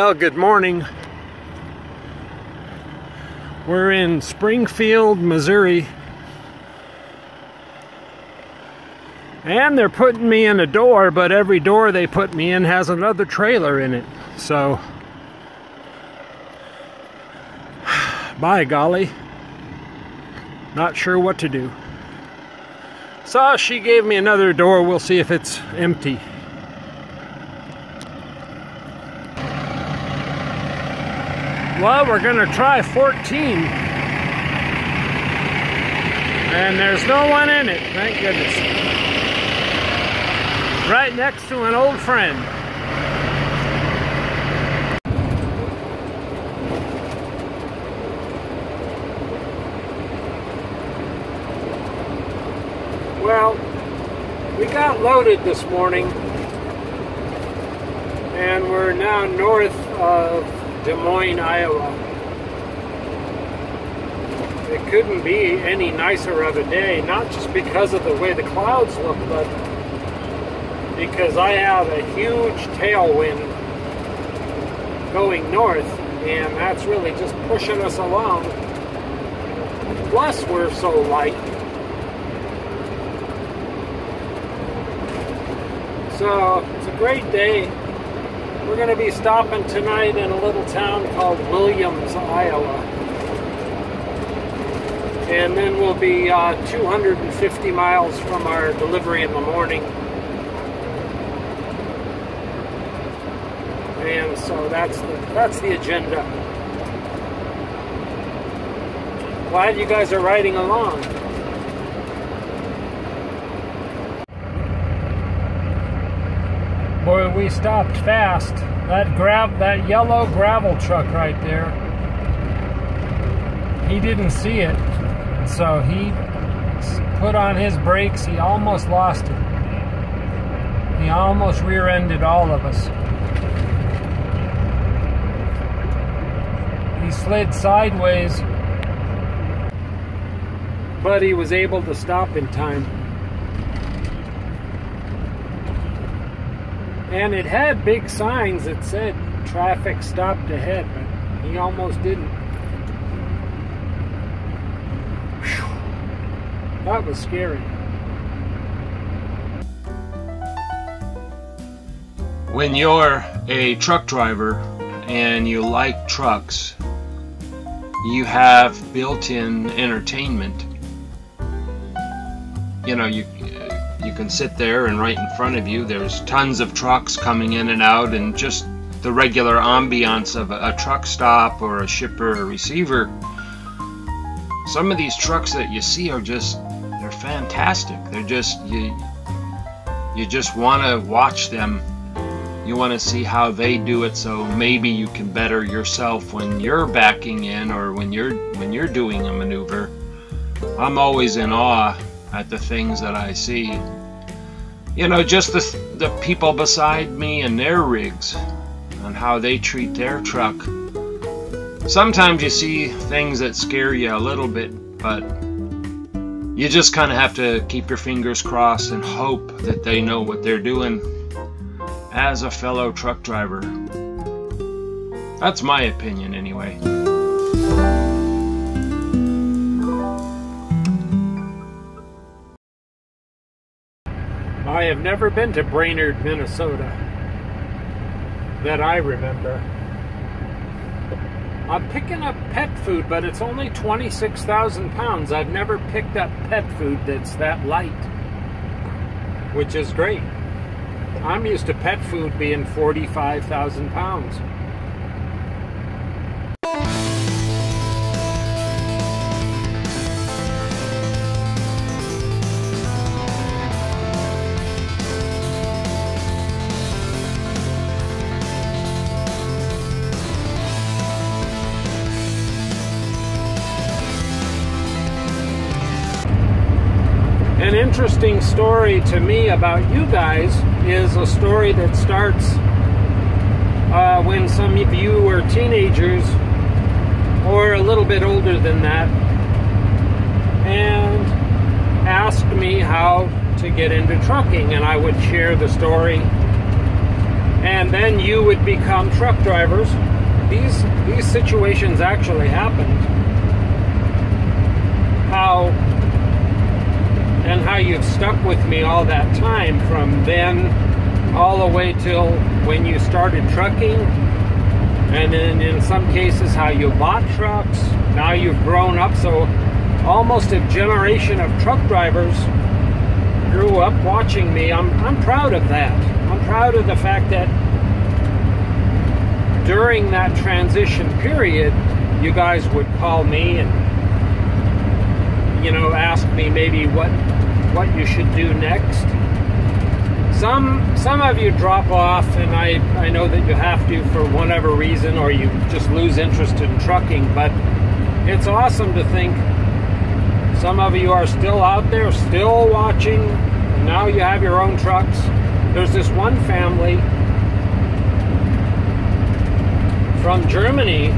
Well, good morning. We're in Springfield, Missouri. And they're putting me in a door, but every door they put me in has another trailer in it. So, by golly, not sure what to do. So she gave me another door. We'll see if it's empty. Well, we're gonna try 14. And there's no one in it, thank goodness. Right next to an old friend. Well, we got loaded this morning, and we're now north of Des Moines, Iowa. It couldn't be any nicer of a day, not just because of the way the clouds look, but because I have a huge tailwind going north, and that's really just pushing us along. Plus, we're so light. So, it's a great day. We're going to be stopping tonight in a little town called Williams, Iowa. And then we'll be 250 miles from our delivery in the morning. And so that's the agenda. Glad you guys are riding along. Boy, we stopped fast. That yellow gravel truck right there, he didn't see it, so he put on his brakes. He almost lost it. He almost rear-ended all of us. He slid sideways, but he was able to stop in time. And it had big signs that said traffic stopped ahead, but he almost didn't. Whew. That was scary. When you're a truck driver and you like trucks, you have built-in entertainment. You know, you can sit there, and right in front of you there's tons of trucks coming in and out, and just the regular ambiance of a truck stop or a shipper or receiver. Some of these trucks that you see are they're fantastic. They're just, you just want to watch them. You want to see how they do it, so maybe you can better yourself when you're backing in or when you're doing a maneuver. I'm always in awe at the things that I see. You know, just the people beside me and their rigs and how they treat their truck. Sometimes you see things that scare you a little bit, but you just kind of have to keep your fingers crossed and hope that they know what they're doing as a fellow truck driver. That's my opinion anyway. I have never been to Brainerd, Minnesota, that I remember. I'm picking up pet food, but it's only 26,000 pounds. I've never picked up pet food that's that light, which is great. I'm used to pet food being 45,000 pounds. An interesting story to me about you guys is a story that starts when some of you were teenagers or a little bit older than that, and asked me how to get into trucking, and I would share the story and then you would become truck drivers. These situations actually happened. How you've stuck with me all that time, from then all the way till when you started trucking, and then in some cases how you bought trucks. Now you've grown up, so almost a generation of truck drivers grew up watching me. I'm proud of that. I'm proud of the fact that during that transition period, you guys would call me and, ask me maybe what you should do next. Some of you drop off, and I know that you have to for whatever reason, or you just lose interest in trucking, but it's awesome to think some of you are still out there, still watching. Now you have your own trucks. There's this one family from Germany.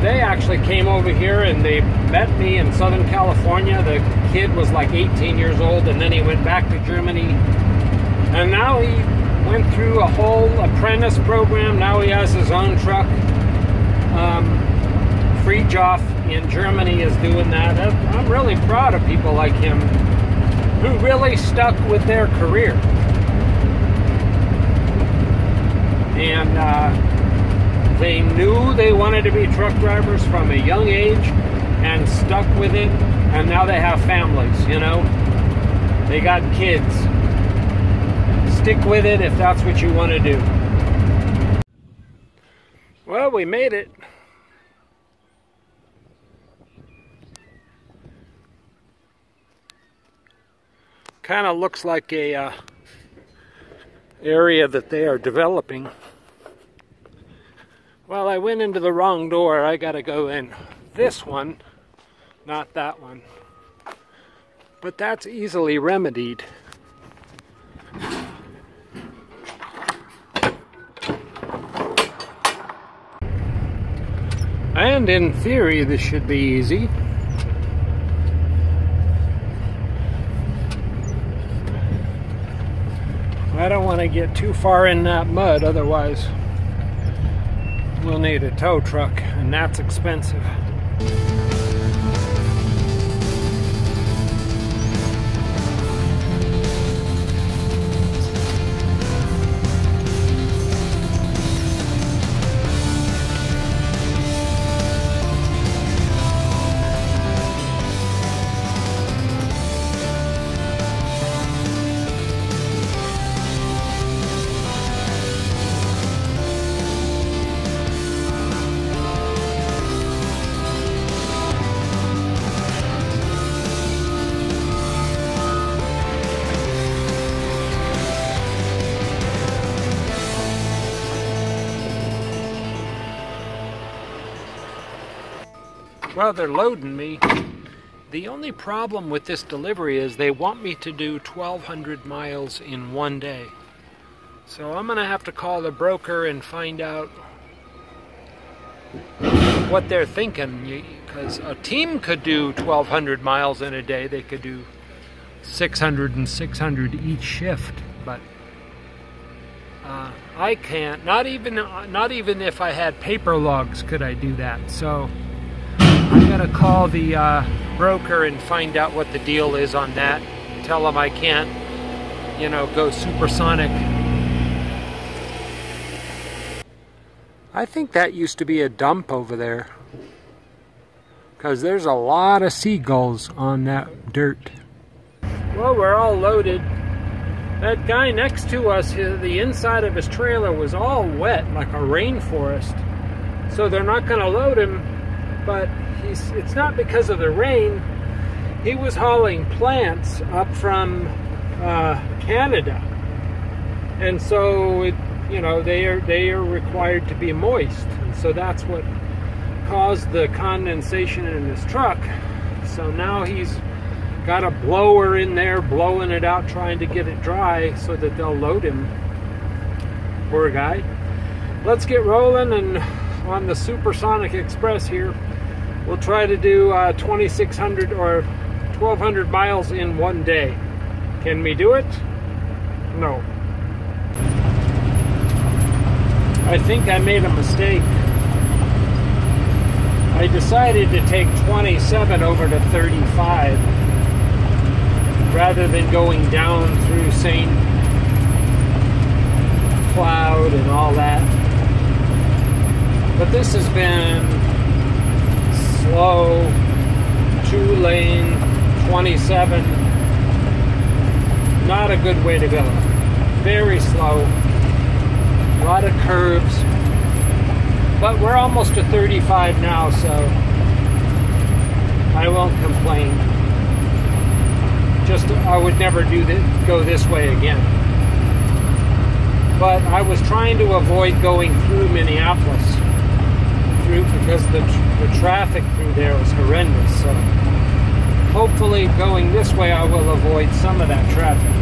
They actually came over here and they met me in Southern California. The kid was like 18 years old, and then he went back to Germany. And now he went through a whole apprentice program. Now he has his own truck. Friedhof in Germany is doing that. I'm really proud of people like him who really stuck with their career. And they knew they wanted to be truck drivers from a young age and stuck with it, and now they have families, They got kids. Stick with it if that's what you want to do. Well, we made it. Kind of looks like a area that they are developing. Well, I went into the wrong door. I gotta go in this one, not that one. But that's easily remedied. And in theory, this should be easy. I don't want to get too far in that mud, otherwise we'll need a tow truck, and that's expensive. Well, they're loading me. The only problem with this delivery is they want me to do 1,200 miles in one day. So I'm going to have to call the broker and find out what they're thinking. Because a team could do 1,200 miles in a day. They could do 600 and 600 each shift. But I can't. Not even if I had paper logs could I do that. So I'm gonna call the broker and find out what the deal is on that. Tell them I can't, go supersonic. I think that used to be a dump over there, because there's a lot of seagulls on that dirt. Well, we're all loaded. That guy next to us, the inside of his trailer was all wet, like a rainforest. So they're not gonna load him, but it's not because of the rain. He was hauling plants up from Canada, and so they are required to be moist, and so that's what caused the condensation in his truck. So now he's got a blower in there blowing it out, trying to get it dry so that they'll load him. Poor guy. Let's get rolling, and on the Supersonic Express here, we'll try to do 2,600 or 1,200 miles in one day. Can we do it? No. I think I made a mistake. I decided to take 27 over to 35 rather than going down through St. Cloud and all that. But this has been slow, 2-lane, 27. Not a good way to go. Very slow. A lot of curves. But we're almost to 35 now, so I won't complain. Just, I would never go this way again. But I was trying to avoid going through Minneapolis, because the traffic through there was horrendous. So hopefully going this way I will avoid some of that traffic.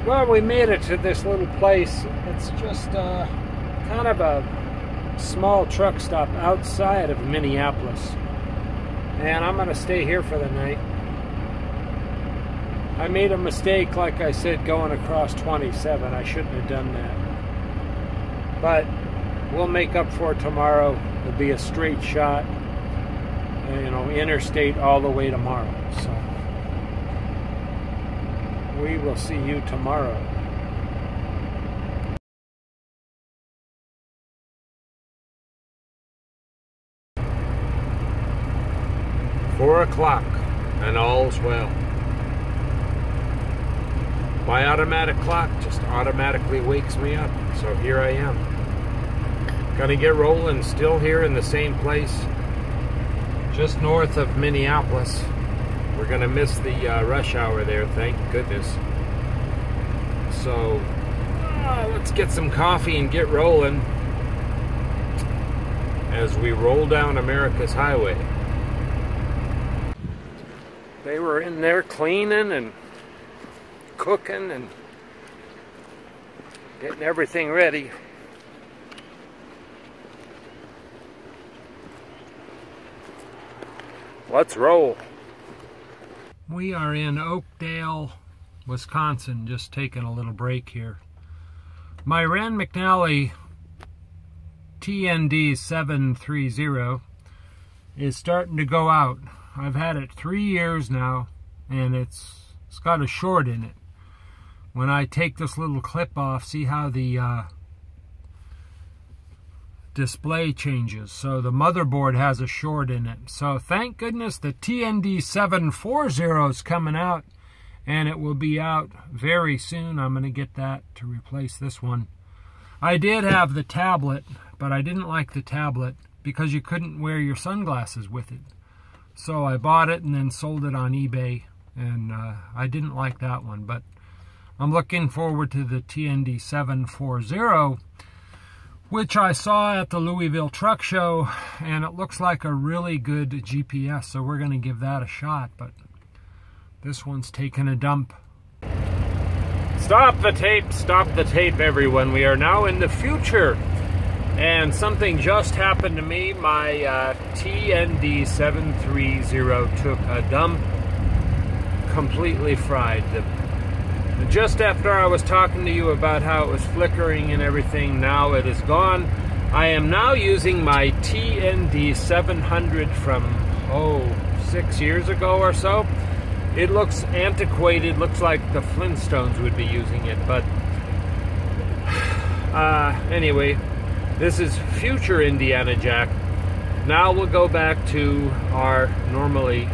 Well, we made it to this little place. It's just kind of a small truck stop outside of Minneapolis. And I'm going to stay here for the night. I made a mistake, like I said, going across 27. I shouldn't have done that. But we'll make up for it tomorrow. It'll be a straight shot, you know, interstate all the way tomorrow. So we will see you tomorrow. "4 o'clock, and all's well." My automatic clock just automatically wakes me up, so here I am. Gonna get rolling, still here in the same place, just north of Minneapolis. We're gonna miss the rush hour there, thank goodness. So let's get some coffee and get rolling as we roll down America's highway. They were in there cleaning and cooking and getting everything ready. Let's roll. We are in Oakdale, Wisconsin, just taking a little break here. My Rand McNally TND 730 is starting to go out. I've had it 3 years now, and it's got a short in it. When I take this little clip off, see how the display changes. So the motherboard has a short in it. So thank goodness the TND 740 is coming out, and it will be out very soon. I'm going to get that to replace this one. I did have the tablet, but I didn't like the tablet because you couldn't wear your sunglasses with it. So I bought it and then sold it on eBay, and I didn't like that one. But I'm looking forward to the TND 740, which I saw at the Louisville Truck Show, and it looks like a really good GPS, so we're going to give that a shot. But this one's taking a dump. Stop the tape, everyone. We are now in the future, and something just happened to me. My TND 730 took a dump, completely fried. Just after I was talking to you about how it was flickering and everything, now it is gone. I am now using my TND 700 from, 6 years ago or so. It looks antiquated, looks like the Flintstones would be using it, but anyway, this is future Indiana Jack. Now we'll go back to our normally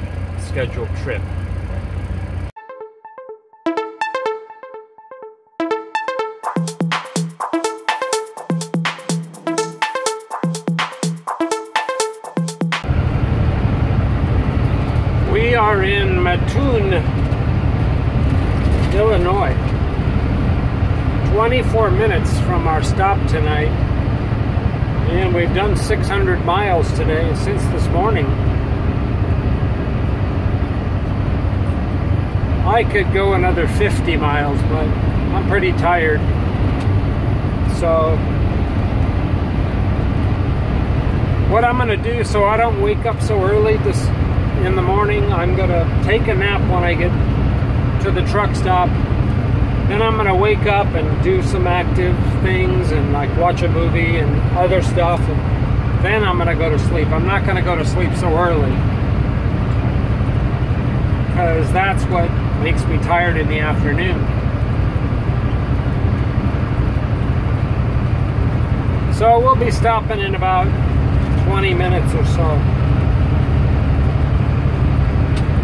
scheduled trip. We are in Mattoon, Illinois. 24 minutes from our stop tonight. And we've done 600 miles today, since this morning. I could go another 50 miles, but I'm pretty tired. So, what I'm going to do so I don't wake up so early in the morning, I'm going to take a nap when I get to the truck stop. Then I'm gonna wake up and do some active things and like watch a movie and other stuff. And then I'm gonna go to sleep. I'm not gonna go to sleep so early, because that's what makes me tired in the afternoon. So we'll be stopping in about 20 minutes or so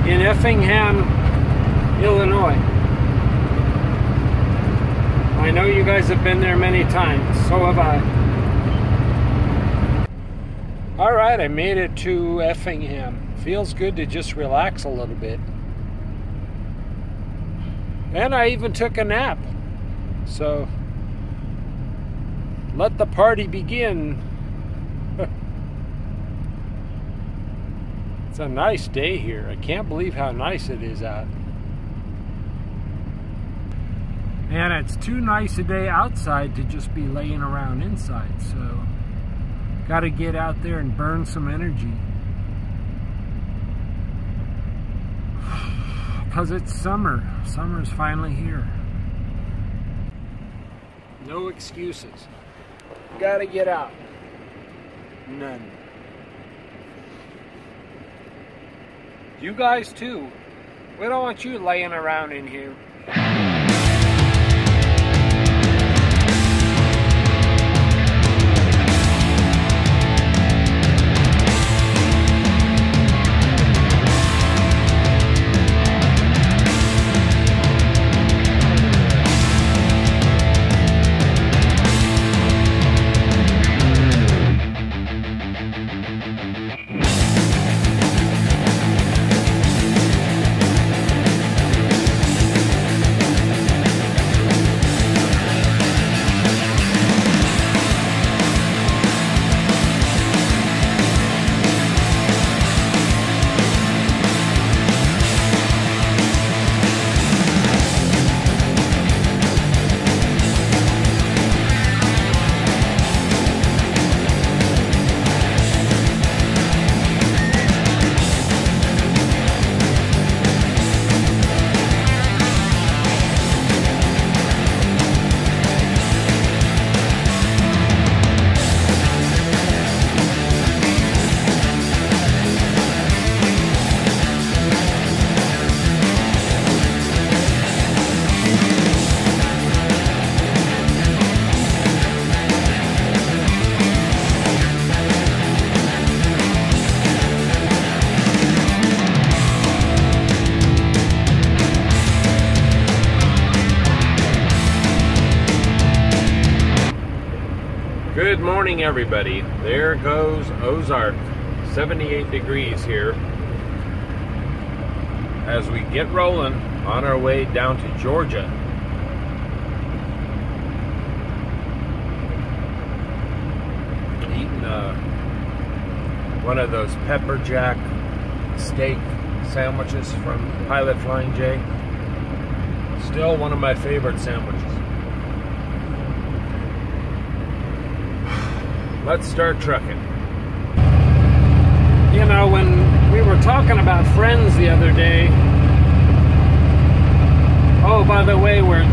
in Effingham, Illinois. I know you guys have been there many times, so have I. Alright, I made it to Effingham. Feels good to just relax a little bit. And I even took a nap. So, let the party begin. It's a nice day here. I can't believe how nice it is out. And it's too nice a day outside to just be laying around inside. So, got to get out there and burn some energy. Because it's summer. Summer's finally here. No excuses. Gotta get out. None. You guys too. We don't want you laying around in here. Good morning, everybody. There goes Ozark. 78 degrees here as we get rolling on our way down to Georgia. Eating one of those pepper jack steak sandwiches from Pilot Flying J. Still one of my favorite sandwiches. Let's start trucking. You know, when we were talking about friends the other day, oh, by the way, we're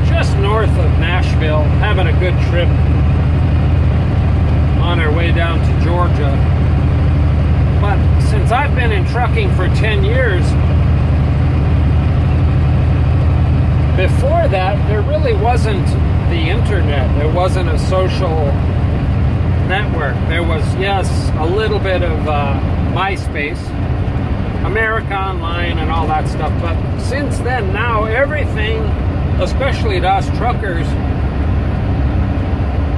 just north of Nashville, having a good trip on our way down to Georgia. But since I've been in trucking for 10 years, before that, there really wasn't the internet. There wasn't a social network. There was, yes, a little bit of MySpace, America Online, and all that stuff. But since then, now everything, especially to us truckers,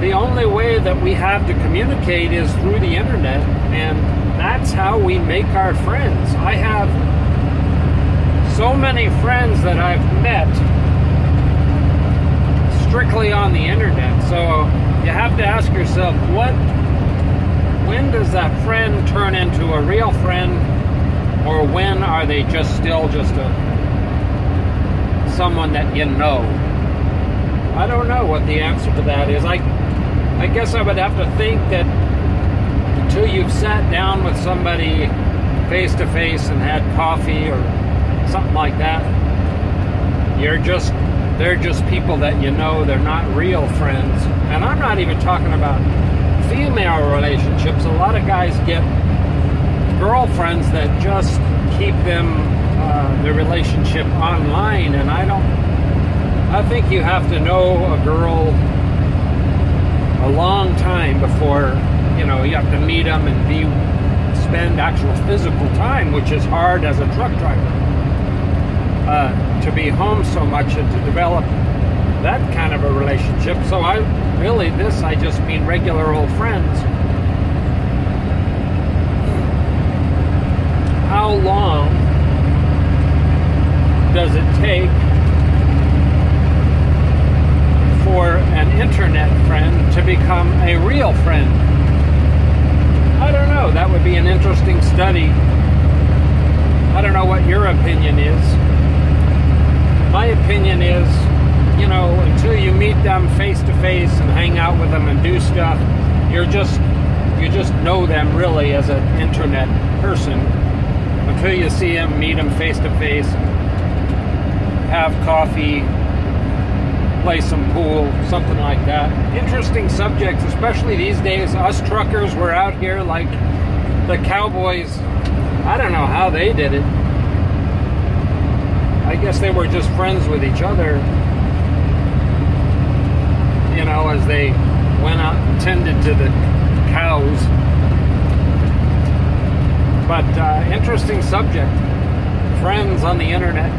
the only way that we have to communicate is through the internet, and that's how we make our friends. I have so many friends that I've met strictly on the internet. So you have to ask yourself, when does that friend turn into a real friend, or when are they just still someone that you know? I don't know what the answer to that is. I guess I would have to think that until you've sat down with somebody face to face and had coffee or something like that, they're just people that you know. They're not real friends. And I'm not even talking about female relationships. A lot of guys get girlfriends that just keep their relationship online, and I think you have to know a girl a long time before, you have to meet them and spend actual physical time, which is hard as a truck driver, to be home so much and to develop that kind of a relationship. So I just mean regular old friends. How long does it take for an internet friend to become a real friend? I don't know. That would be an interesting study. I don't know what your opinion is. My opinion is, until you meet them face to face and hang out with them and do stuff, you just know them really as an internet person. Until you see them, meet them face to face, have coffee, play some pool, something like that. Interesting subjects, especially these days. Us truckers, we're out here like the cowboys. I don't know how they did it. I guess they were just friends with each other, as they went out and tended to the cows. But interesting subject. Friends on the internet.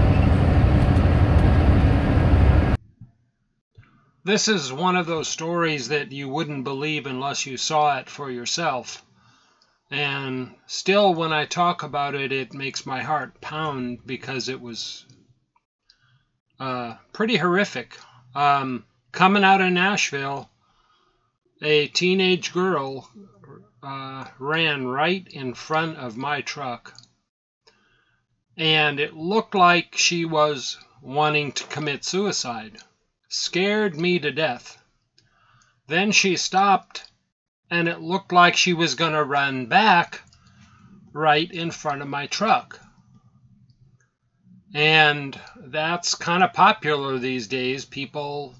This is one of those stories that you wouldn't believe unless you saw it for yourself. And still, when I talk about it, it makes my heart pound because it was pretty horrific. Coming out of Nashville, a teenage girl ran right in front of my truck. And it looked like she was wanting to commit suicide. Scared me to death. Then she stopped, and it looked like she was going to run back right in front of my truck. And that's kind of popular these days. People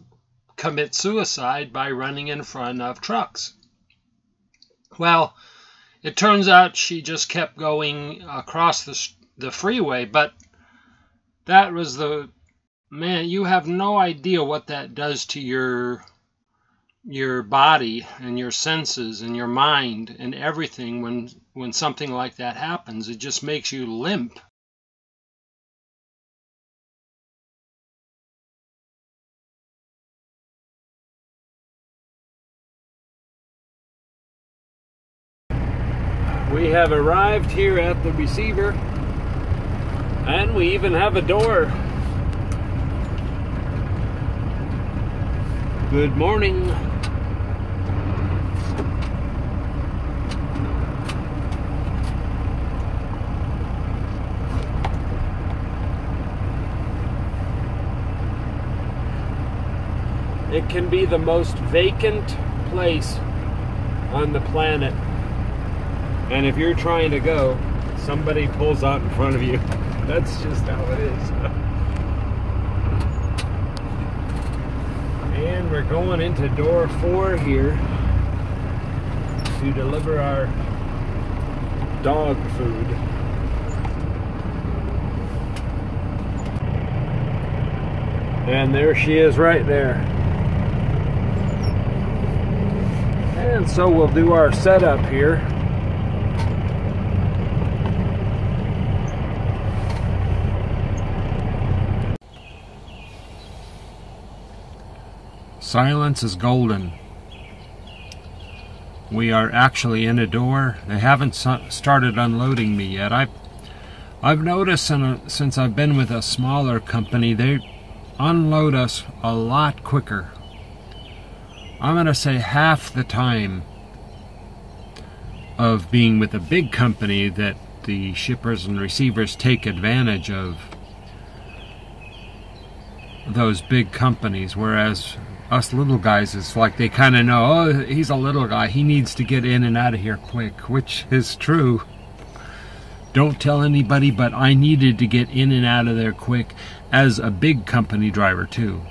commit suicide by running in front of trucks. Well, it turns out she just kept going across the freeway, but that was man, you have no idea what that does to your body and your senses and your mind and everything when something like that happens. It just makes you limp. We have arrived here at the receiver, and we even have a door. Good morning. It can be the most vacant place on the planet. And if you're trying to go, somebody pulls out in front of you. That's just how it is. And we're going into door 4 here to deliver our dog food. And there she is right there. And so we'll do our setup here. Silence is golden. We are actually in a door. They haven't started unloading me yet. I've noticed since I've been with a smaller company, they unload us a lot quicker. I'm going to say half the time of being with a big company that the shippers and receivers take advantage of those big companies, whereas us little guys, it's like they kind of know, oh, he's a little guy, he needs to get in and out of here quick, which is true. Don't tell anybody, but I needed to get in and out of there quick as a big company driver too.